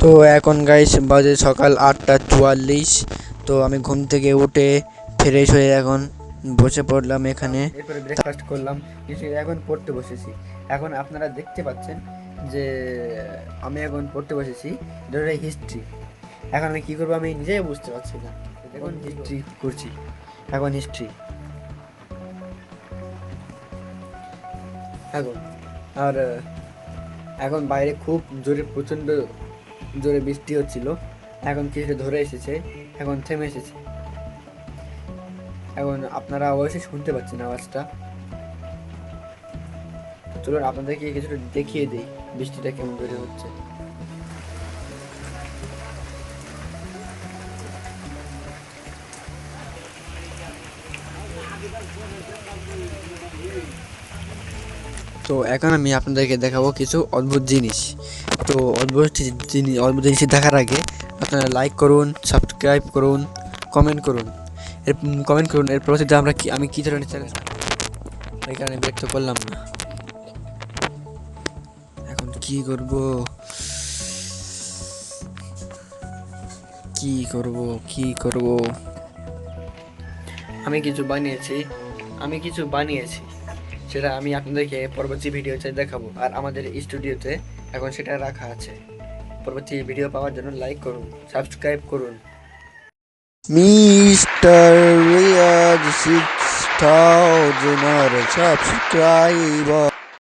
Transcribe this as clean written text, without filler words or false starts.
তো এখন গাইস বাজে সকাল 8:44। তো আমি ঘুম থেকে উঠে ফ্রেশ হয়ে এখন বসে পড়লাম এখানে, এরপরে ব্রেকফাস্ট করলাম, এখন পড়তে বসেছি। এখন আপনারা দেখতে পাচ্ছেন যে আমি এখন পড়তে বসেছি, এটা হিস্ট্রি। এখন আমি কী করবো আমি নিজেই বুঝতে পারছি না। এখন হিস্ট্রি করছি, এখন হিস্ট্রি এখন আর এখন বাইরে খুব জোরে প্রচণ্ড জোরে বৃষ্টি হচ্ছিল। এখন কিছুটা ধরে এসেছে, এখন থেমে এসেছে। এখন আপনারা অবশ্যই শুনতে পাচ্ছেন আওয়াজটা। চলুন আপনাদেরকে কিছুটা দেখিয়ে দিই বৃষ্টিটা কেমন জোরে হচ্ছে। তো এখন আমি আপনাদেরকে দেখাবো কিছু অদ্ভুত জিনিস। তো অদ্ভুত জিনিস দেখার আগে আপনারা লাইক করুন, সাবস্ক্রাইব করুন, কমেন্ট করুন। এর পরবর্তীতে আমি কী ধরনের চ্যানেল, এই কারণে ব্যক্ত করলাম না। এখন কি করব কি করব আমি কিছু বানিয়েছি, সেটা আমি আপনাদেরকে পরবর্তী ভিডিওতে দেখাবো। আর আমাদের স্টুডিওতে এখন সেটা রাখা আছে। পরবর্তী ভিডিও পাওয়ার জন্য লাইক করুন, সাবস্ক্রাইব করুন। Mister Riaz 6000 subscriber.